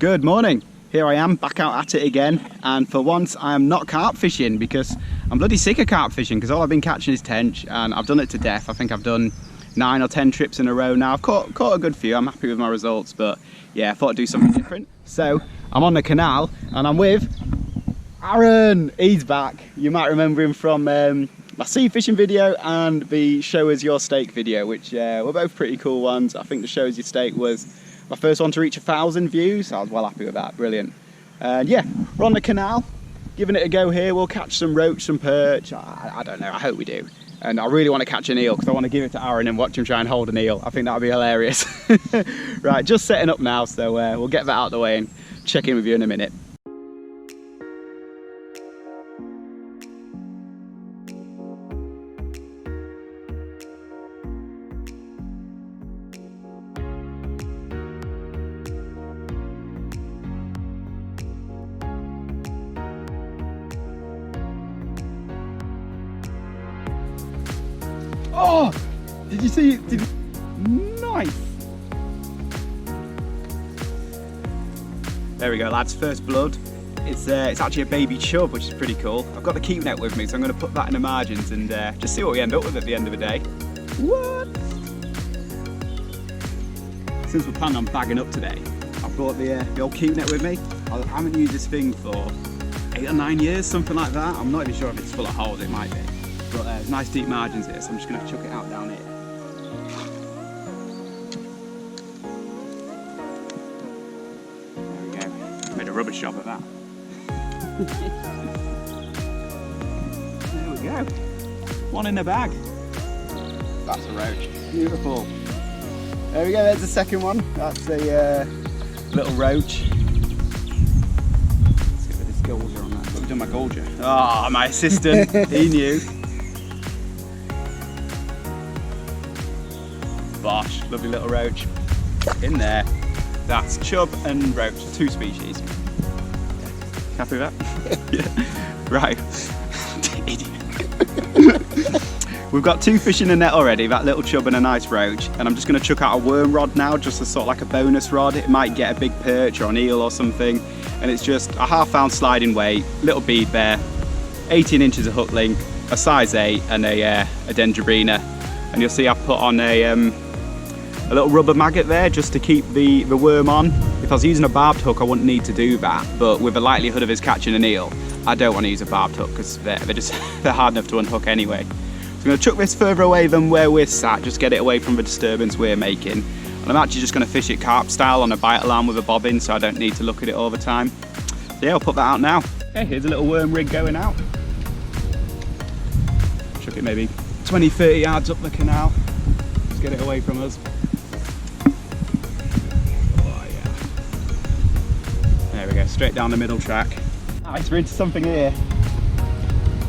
Good morning. Here I am back out at it again, and for once I am not carp fishing because I'm bloody sick of carp fishing because all I've been catching is tench and I've done it to death. I think I've done 9 or 10 trips in a row now. I've caught a good few. I'm happy with my results, but yeah, I thought I'd do something different. So I'm on the canal and I'm with Arron. He's back. You might remember him from my sea fishing video and the show us your steak video, which were both pretty cool ones. I think the show us your steak was my first one to reach 1,000 views. I was well happy with that. Brilliant. And yeah, we're on the canal, giving it a go here. We'll catch some roach, some perch. I don't know, I hope we do. And I really want to catch an eel because I want to give it to Arron and watch him try and hold an eel. I think that would be hilarious. Right, just setting up now, so we'll get that out of the way and check in with you in a minute. Oh! Did you see it? Nice! There we go, lads, first blood. It's actually a baby chub, which is pretty cool. I've got the keep net with me, so I'm going to put that in the margins and just see what we end up with at the end of the day. What? Since we're planning on bagging up today, I've brought the old keep net with me. I haven't used this thing for 8 or 9 years, something like that. I'm not even sure if it's full of holes, it might be. But there's nice deep margins here, so I'm just going to chuck it out down here. There we go. Made a rubbish job of that. There we go. One in the bag. That's a roach. Beautiful. There we go, there's the second one. That's a little roach. Let's get rid of this gouger on that. What have we done my gouger? Ah, my assistant. He knew. Bosh, lovely little roach in there. That's chub and roach, 2 species. Happy with that? Yeah. Right. Idiot. We've got 2 fish in the net already, that little chub and a nice roach, and I'm just going to chuck out a worm rod now, just as sort of like a bonus rod. It might get a big perch or an eel or something, and it's just a 1/2 ounce sliding weight, little bead there, 18 inches of hook link, a size 8 and a dendrobrina, and you'll see I've put on a little rubber maggot there just to keep the worm on. If I was using a barbed hook I wouldn't need to do that, but with the likelihood of us catching an eel I don't want to use a barbed hook because they're hard enough to unhook anyway. So I'm going to chuck this further away than where we're sat, just get it away from the disturbance we're making, and I'm actually just going to fish it carp style on a bite alarm with a bobbin, so I don't need to look at it all the time. So yeah, I'll put that out now. Okay, here's a little worm rig going out. Chuck it maybe 20-30 yards up the canal, just get it away from us. There we go, straight down the middle track. Nice, we're into something here.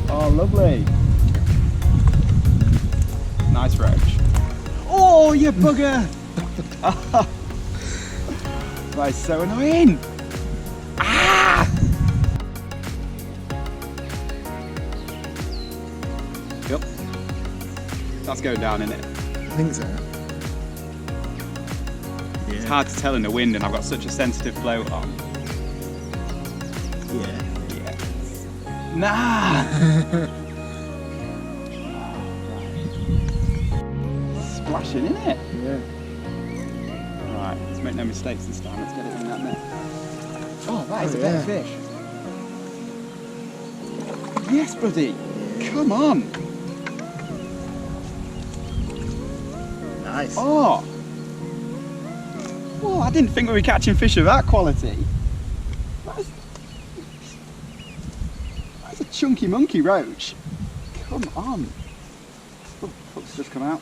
Oh, lovely. Nice roach. Oh, you bugger! That is so annoying. Ah! Yep. That's going down, isn't it? I think so. Yeah. It's hard to tell in the wind, and I've got such a sensitive float on. Yeah. Yeah. Nah! Splashing, isn't it? Yeah. Right, let's make no mistakes this time. Let's get it in that net. Oh, that is a better fish. Yes, buddy. Come on. Nice. Oh. Oh, I didn't think we were catching fish of that quality. That's a chunky monkey roach. Come on. Oh, hook's just come out.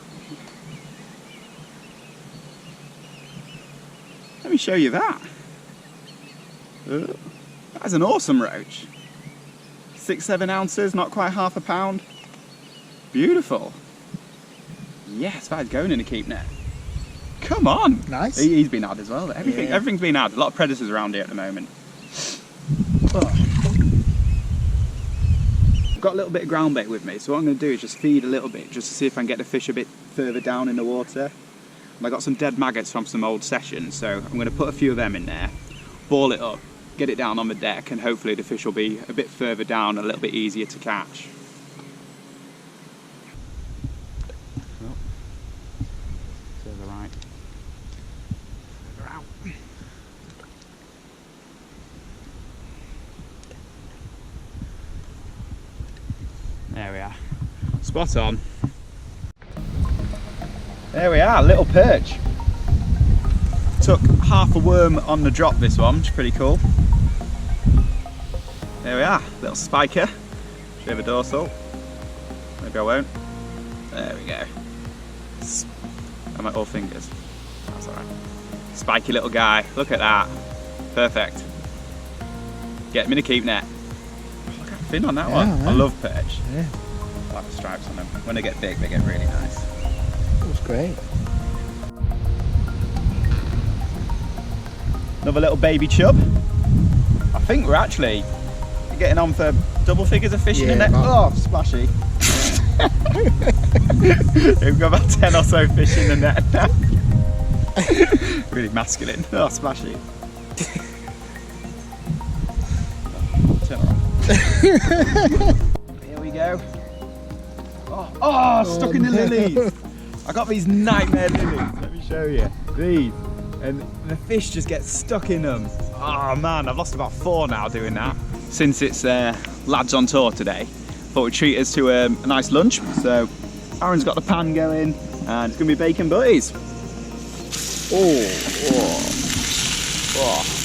Let me show you that. That is an awesome roach. 6-7 ounces, not quite 1/2 pound. Beautiful. Yes, that is going in a keep net. Come on. Nice. He's been had as well. Everything's been had. A lot of predators around here at the moment. Oh. I've got a little bit of ground bait with me, so what I'm going to do is just feed a little bit, just to see if I can get the fish a bit further down in the water. And I got some dead maggots from some old sessions, so I'm going to put a few of them in there. ball it up, get it down on the deck, and hopefully the fish will be a bit further down, a little bit easier to catch. Oh. To the right. Further out. There we are. Spot on. There we are, little perch. Took half a worm on the drop this one, which is pretty cool. There we are, little spiker. Should have a dorsal. Maybe I won't. There we go. I'm at all fingers. That's alright. Spiky little guy. Look at that. Perfect. Get him in a keep net. Look at the fin on that one. Yeah. I love perch. Yeah. I like the stripes on them. When they get big, they get really nice. That was great. Another little baby chub. I think we're actually getting on for double figures of fish in the net. Oh, splashy. We've got about 10 or so fish in the net now. Really masculine. Oh, splashy. Turn around. Here we go. Oh, stuck in the lilies. I got these nightmare lilies. Let me show you. These. And the fish just get stuck in them. Oh man, I've lost about 4 now doing that. Since it's lads on tour today, thought we'd treat us to a nice lunch. So Arron's got the pan going and it's gonna be bacon butties. Oh,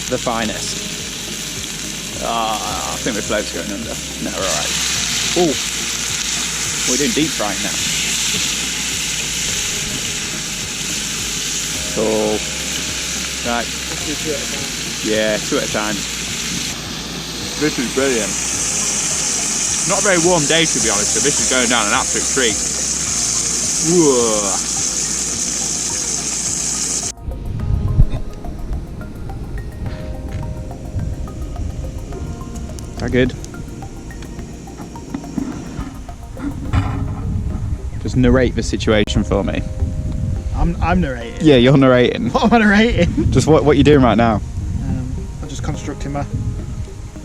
the finest. I think my float's going under. No, we're alright. Oh, we're doing deep frying now. Cool. Right. Yeah, 2 at a time. This is brilliant. Not a very warm day to be honest, so this is going down an absolute treat. Whoa. Is that good? Just narrate the situation for me. I'm narrating. Yeah, you're narrating. What am I narrating? Just what you're doing right now. I'm just constructing my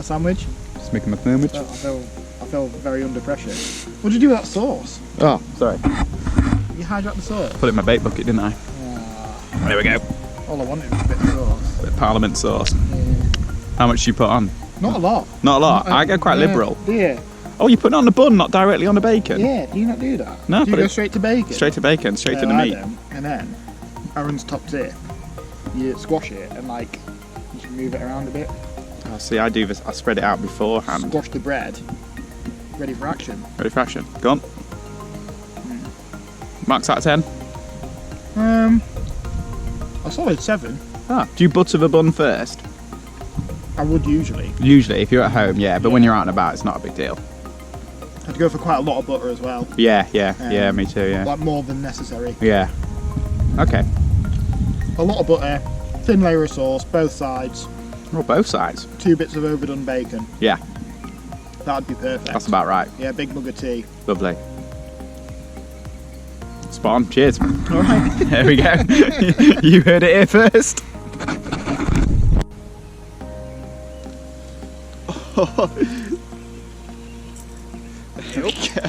sandwich. Just making my sandwich. I feel very under pressure. What did you do with that sauce? Oh, sorry. You hijacked the sauce? Put it in my bait bucket, didn't I? There we go. All I wanted was a bit of sauce. Bit of Parliament sauce. Yeah. How much do you put on? Not a lot. Not a lot. I go quite liberal. Yeah. Oh, you put it on the bun, not directly on the bacon? Yeah, do you not do that? No, do you put go it straight to bacon? straight to bacon, straight to the I meat. don't. And then, Arron's top tip, you squash it and like, you can move it around a bit. Oh, see, I do this. I spread it out beforehand. Squash the bread, ready for action. Ready for action. Go on. Marks out of 10. A solid 7. Ah, do you butter the bun first? I would usually. Usually, if you're at home, yeah. But when you're out and about, it's not a big deal. I had to go for quite a lot of butter as well. Yeah, me too, yeah. Like more than necessary. Yeah. Okay. A lot of butter, thin layer of sauce, both sides. Well, both sides. 2 bits of overdone bacon. Yeah, That'd be perfect. that's about right. Yeah, big mug of tea. Lovely. Spot on. Cheers. Alright. There we go. You heard it here first. There we go.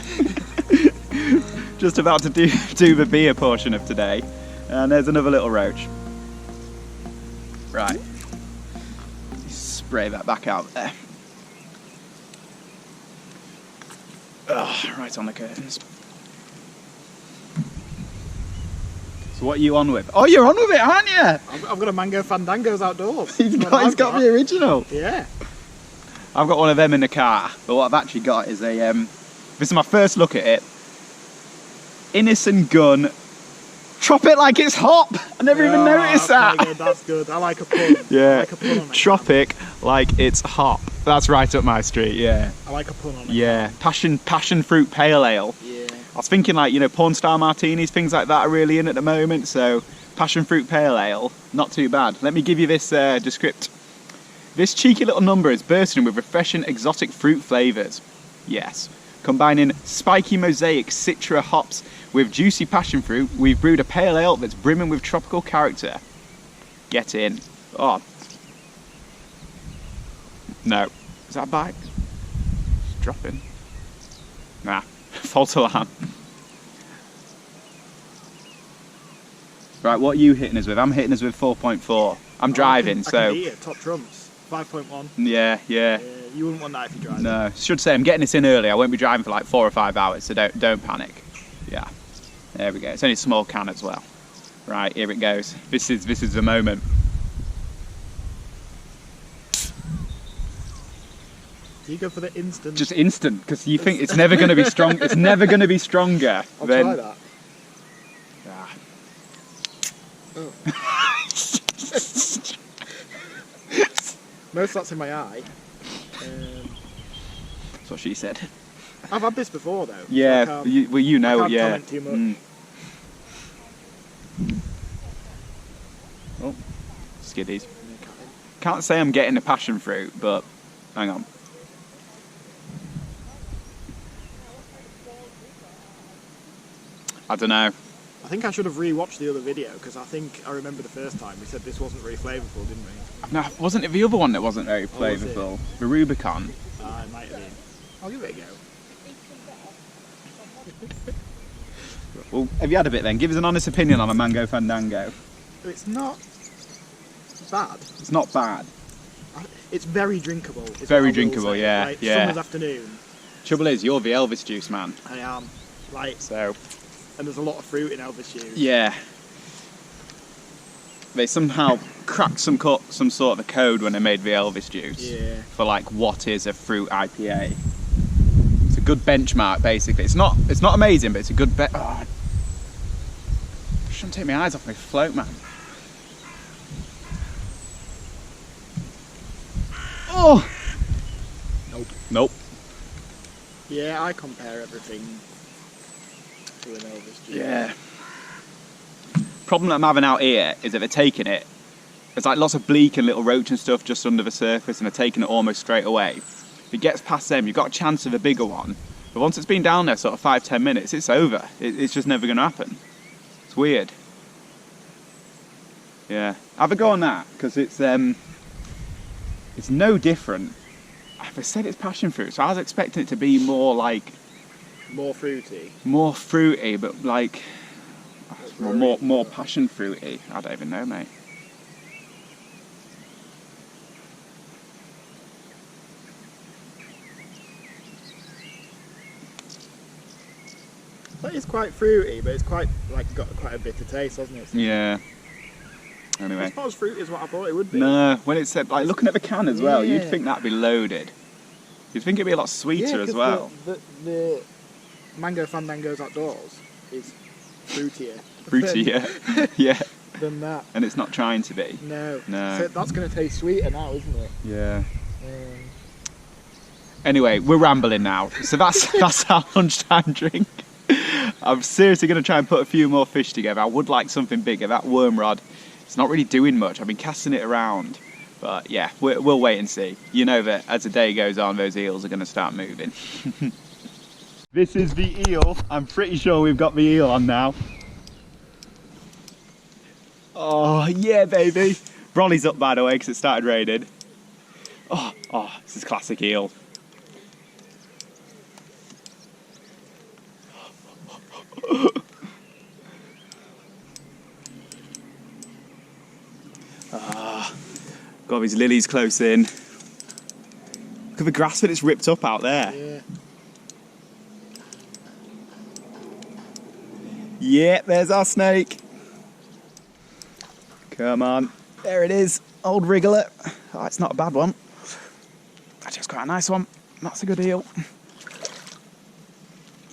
Just about to do the beer portion of today, and there's another little roach. Right, spray that back out there. Right on the curtains. So what are you on with? Oh, you're on with it, aren't you? I've got a mango Fandango's outdoors. He's got the original. Yeah. I've got one of them in the car, but what I've actually got is a, this is my first look at it. Innocent gun. Chop it like it's hop. I never even noticed that. Good. That's good. I like a pun. Yeah. I like a pun on it. Tropic like it's hop. That's right up my street, yeah. I like a pun on it. Yeah. Passion fruit pale ale. Yeah. I was thinking like, you know, porn star martinis, things like that are really in at the moment, so passion fruit pale ale, not too bad. Let me give you this descript. This cheeky little number is bursting with refreshing exotic fruit flavours. Yes. Combining spiky mosaic citra hops with juicy passion fruit, we've brewed a pale ale that's brimming with tropical character. Get in. Oh, No. Is that a bite? It's dropping. Nah. False alarm. Right, what are you hitting us with? I'm hitting us with 4.4. I'm driving, so... I can hear top trumps. 5.1. Yeah. You wouldn't want that if you drive. No. Should say I'm getting this in early. I won't be driving for like 4 or 5 hours, so don't panic. Yeah. There we go. It's only a small can as well. Right, here it goes. This is the moment. Do you go for the instant? Just instant, because you think it's never going to be strong. It's never going to be stronger. I'll try that. Ah. Oh. Most of that's in my eye. That's what she said. I've had this before though. Yeah, So you know, I can't yeah. comment too much. Oh, skiddies. Can't say I'm getting a passion fruit, but hang on. I don't know. I think I should have re-watched the other video because I think I remember the first time we said this wasn't very flavourful, didn't we? No, wasn't it the other one that wasn't very was flavourful? The Rubicon. It might have been. I'll give it a go. Well, have you had a bit then? Give us an honest opinion on a mango fandango. It's not bad. It's not bad. It's very drinkable. Is Very what I will drinkable, say. yeah, Like, yeah. Summer's afternoon. Trouble is, you're the Elvis juice man. I am. Like, So, and there's a lot of fruit in Elvis juice. yeah. They somehow cracked some sort of a code when they made the Elvis juice. Yeah. For like what is a fruit IPA. It's a good benchmark basically. It's not amazing, but it's a good I shouldn't take my eyes off my float, man. Oh! Nope. Yeah, I compare everything to an Elvis juice. Yeah. Problem that I'm having out here is that they're taking it. There's like lots of bleak and little roach and stuff just under the surface, and they're taking it almost straight away. If it gets past them, you've got a chance of a bigger one. But once it's been down there sort of 5-10 minutes, it's over. It's just never going to happen. It's weird. Yeah. Have a go on that, because it's no different. They said it's passion fruit, so I was expecting it to be more like... More fruity. More fruity, but like... Really more passion fruity. I don't even know, mate. That is quite fruity, but it's quite got quite a bitter taste, hasn't it? Yeah. Anyway. It's not as fruity as what I thought it would be. No, when it said, like, looking at the can as well, you'd Yeah. think that'd be loaded. You'd think it'd be a lot sweeter as 'cause well. The Mango Fandango's Outdoors is fruitier. Fruitier. Yeah. Than that. And it's not trying to be. No. No. So that's going to taste sweeter now, isn't it? Yeah. Anyway, we're rambling now. So that's our lunchtime drink. I'm seriously going to try and put a few more fish together. I would like something bigger. That worm rod, it's not really doing much. I've been casting it around. But yeah, we'll wait and see. You know that as the day goes on, those eels are going to start moving. This is the eel. I'm pretty sure we've got the eel on now. Oh, yeah, baby. Brolly's up, by the way, because it started raining. Oh, this is classic eel. Got these lilies close in. Look at the grass that it's ripped up out there. Yeah. Yeah, there's our snake. Come on. There it is. Old wriggler. Oh, it's not a bad one. Actually, it's quite a nice one. That's a good eel.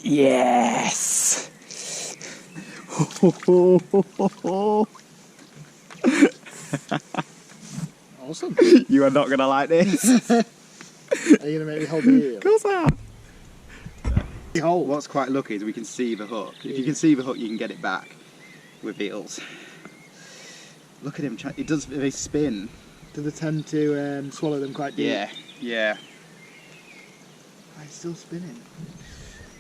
Yes. Awesome. You are not going to like this. Are you going to make me hold the eel? Of course I am. Hold. What's quite lucky is we can see the hook. If you can see the hook, you can get it back with eels. Look at him, they spin. Do they tend to swallow them quite deep? Yeah, yeah. Oh, it's still spinning.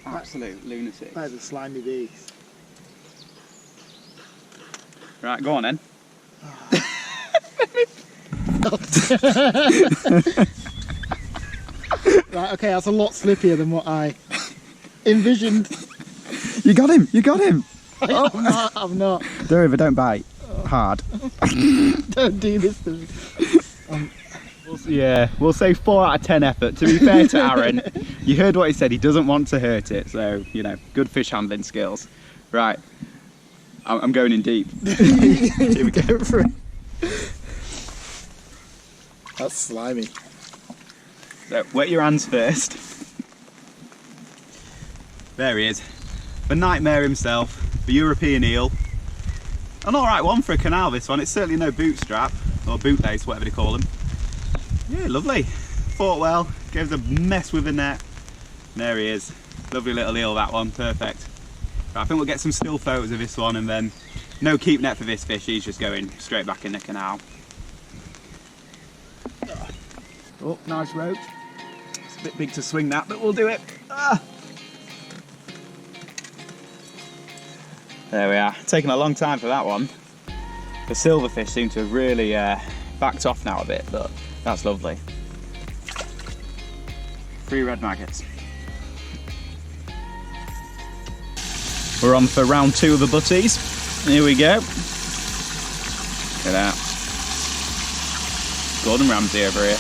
Absolute lunatic. That is a slimy beast. Right, go on then. Right, okay, that's a lot slippier than what I envisioned. You got him, you got him. I'm not. Don't bite. Hard. Don't do this to me. Yeah, we'll say 4 out of 10 effort. To be fair to Arron, you heard what he said, he doesn't want to hurt it, so, you know, good fish handling skills. Right, I'm going in deep. Here we go. For it. That's slimy. So, wet your hands first. There he is. The nightmare himself, the European eel. An alright one for a canal, this one. It's certainly no bootstrap, or bootlace, whatever they call them. Yeah, lovely. Fought well, gave us a mess with the net. There he is. Lovely little eel, that one, perfect. Right, I think we'll get some still photos of this one, and then no keep net for this fish, he's just going straight back in the canal. Oh, nice roach. It's a bit big to swing that, but we'll do it. There we are, taking a long time for that one. The silverfish seem to have really backed off now a bit, but that's lovely. 3 red maggots. We're on for round 2 of the butties. Here we go. Look at that. Gordon Ramsay over here.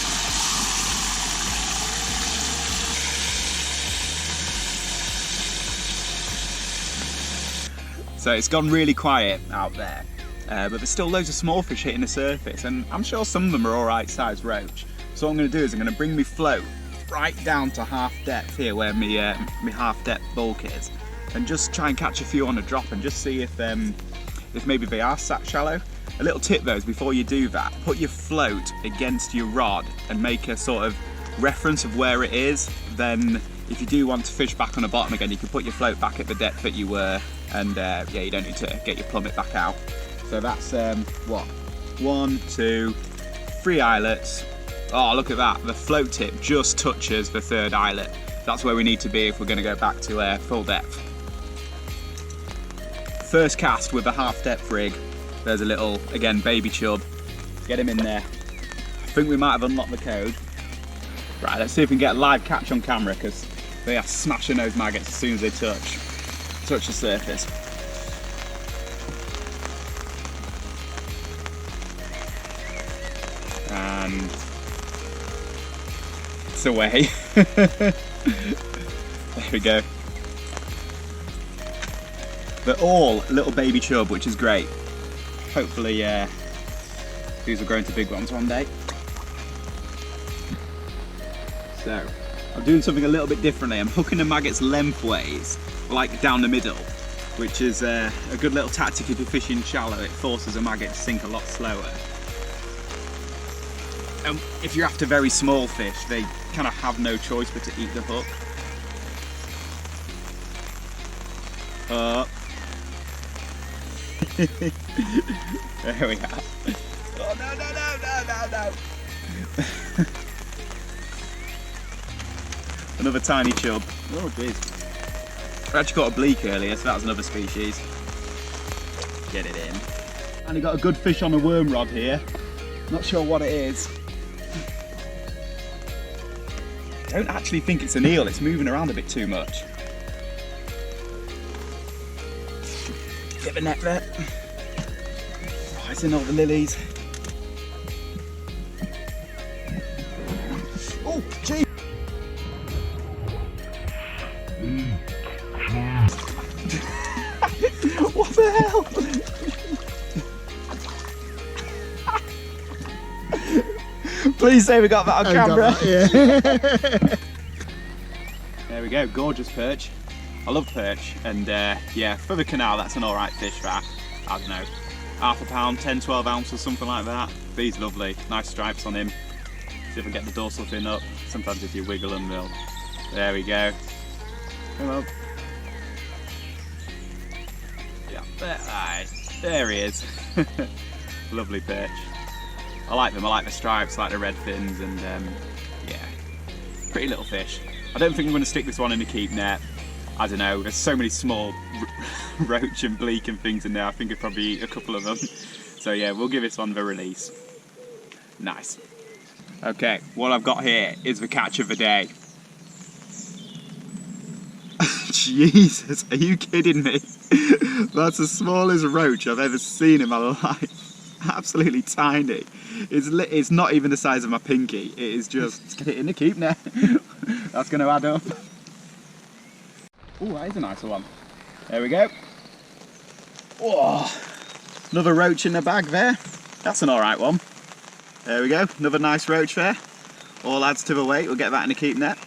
So it's gone really quiet out there, but there's still loads of small fish hitting the surface, and I'm sure some of them are alright size roach. So what I'm going to do is I'm going to bring my float right down to half depth here where my half depth bulk is, and just try and catch a few on a drop and just see if maybe they are sat shallow. A little tip though is before you do that, put your float against your rod and make a sort of reference of where it is. Then if you do want to fish back on the bottom again, you can put your float back at the depth that you were, and yeah, you don't need to get your plummet back out. So that's what, 1, 2, 3 eyelets. Oh, look at that, the float tip just touches the 3rd eyelet. That's where we need to be if we're going to go back to full depth. First cast with a half depth rig. There's a little, again, baby chub. Get him in there. I think we might have unlocked the code. Right, let's see if we can get a live catch on camera, because they are smashing those maggots as soon as they touch the surface. And it's away. There we go. They're all little baby chub, which is great. Hopefully these will grow into big ones one day. So I'm doing something a little bit differently. I'm hooking the maggots lengthways, like down the middle, which is a good little tactic if you're fishing shallow. It forces a maggot to sink a lot slower. And if you're after very small fish, they kind of have no choice but to eat the hook. Up. There we are. Oh no. Another tiny chub. Oh jeez. I actually caught a bleak earlier, so that was another species. Get it in. And he got a good fish on a worm rod here. Not sure what it is. I don't actually think it's an eel, it's moving around a bit too much. Get the net there. Oh, it's in all the lilies. Oh, gee! What the hell? Please say we got that on camera. That, yeah. There we go, gorgeous perch. I love perch, and yeah, for the canal that's an alright fish for, I don't know, half a pound, 10-12 ounces, something like that. But he's lovely, nice stripes on him. See if I get the dorsal fin up. Sometimes if you wiggle them, they'll... There we go. Come on. Yeah, there he is. Lovely perch. I like them, I like the stripes, I like the red fins, and yeah, pretty little fish. I don't think I'm going to stick this one in a keep net. I don't know, there's so many small roach and bleak and things in there, I think I'd probably eat a couple of them. So yeah, we'll give this one the release. Nice. Okay, what I've got here is the catch of the day. Jesus, are you kidding me? That's the smallest roach I've ever seen in my life. Absolutely tiny. It's not even the size of my pinky. It is just, let's get it in the keep net. That's going to add up. Oh, that is a nicer one. There we go. Whoa, another roach in the bag there. That's an alright one. There we go, another nice roach there. All adds to the weight, we'll get that in the keep net.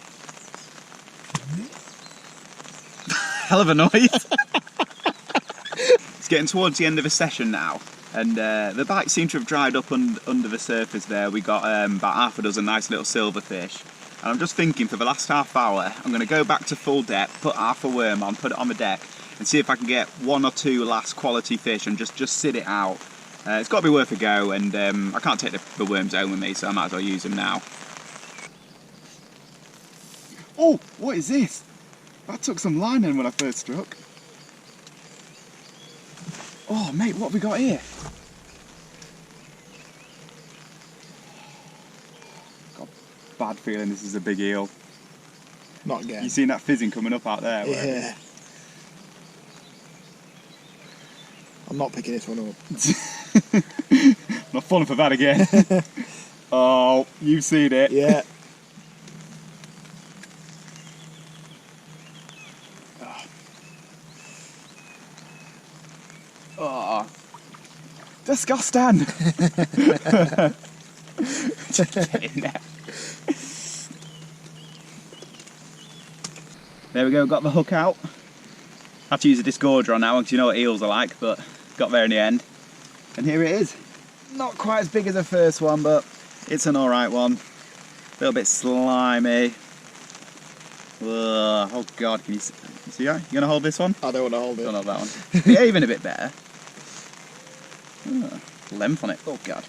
Hell of a noise. It's getting towards the end of the session now, and the bites seem to have dried up under the surface there. We got about half a dozen nice little silverfish. And I'm just thinking for the last half hour, I'm going to go back to full depth, put half a worm on, put it on the deck, and see if I can get one or two last quality fish and just sit it out. It's got to be worth a go, and I can't take the worms home with me, so I might as well use them now. Oh, what is this? That took some line in when I first struck. Oh mate, what have we got here? Got a bad feeling this is a big eel. Not again. You seen that fizzing coming up out there? Yeah. I'm not picking this one up. Not falling for that again. Oh, you've seen it. Yeah. Oh, disgusting. Just get in there. There we go, got the hook out. Had to use a disgorger on that one because you know what eels are like, but got there in the end. And here it is. Not quite as big as the first one, but it's an alright one. A little bit slimy. Ugh, oh God, can you see that? You gonna hold this one? I don't want to hold it. Don't hold that one. Behaving a bit better. Oh, length on it, oh God.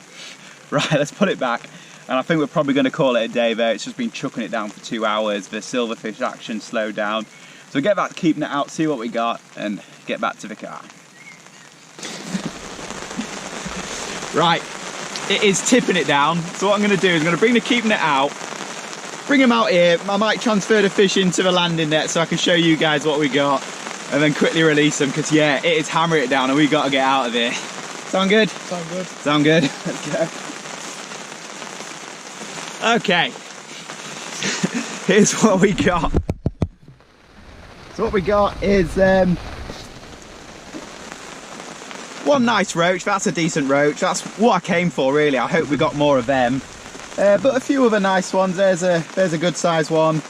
Right, let's put it back. And I think we're probably going to call it a day there. It's just been chucking it down for 2 hours. The silverfish action slowed down. So we'll get back to keeping it out, see what we got, and get back to the car. Right, it is tipping it down. So what I'm going to do is I'm going to bring the keeping it out, bring them out here. I might transfer the fish into the landing net so I can show you guys what we got, and then quickly release them, because yeah, it is hammering it down and we've got to get out of here. Sound good? Sound good. Sound good? Let's go. Okay, here's what we got. So what we got is one nice roach. That's a decent roach. That's what I came for really. I hope we got more of them. But a few other nice ones. There's a good sized one.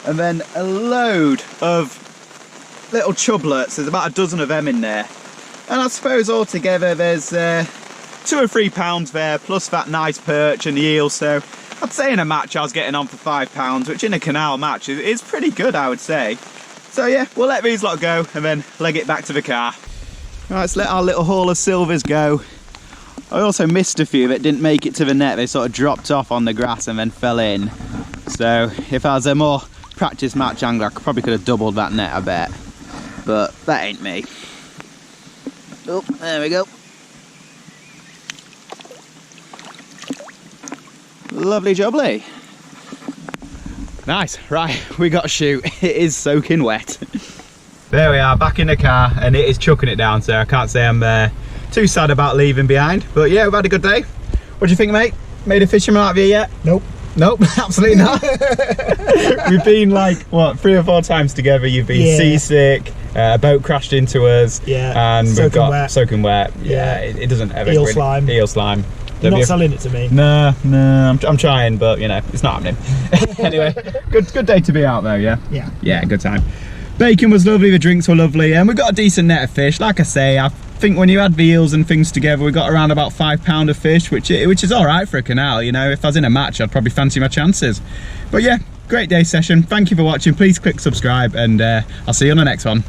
And then a load of little chublets. There's about a dozen of them in there. And I suppose altogether there's 2 or 3 pounds there, plus that nice perch and the eel. So I'd say in a match I was getting on for £5, which in a canal match is pretty good, I would say. So yeah, we'll let these lot go and then leg it back to the car. Right, let's let our little haul of silvers go. I also missed a few that didn't make it to the net. They sort of dropped off on the grass and then fell in. So if I was a more practice match angler, I probably could have doubled that net, I bet. But that ain't me. Oh, there we go. Lovely jubbly. Nice, right, we got to shoot. It is soaking wet. There we are, back in the car, and it is chucking it down, so I can't say I'm too sad about leaving behind. But yeah, we've had a good day. What do you think, mate? Made a fisherman out of you yet? Nope. Nope, absolutely not. We've been like, what, 3 or 4 times together. You've been seasick, a boat crashed into us, and we've got soaking wet. Yeah, it doesn't ever. Eel slime. Eel slime. You're not selling it to me. No, I'm trying, but you know, it's not happening. Anyway, good day to be out though, yeah? Yeah, good time. Bacon was lovely, the drinks were lovely, and we got a decent net of fish. Like I say, I think when you add the eels and things together, we got around about £5 of fish, which is all right for a canal. You know, if I was in a match, I'd probably fancy my chances. But yeah, great day session. Thank you for watching. Please click subscribe, and I'll see you on the next one.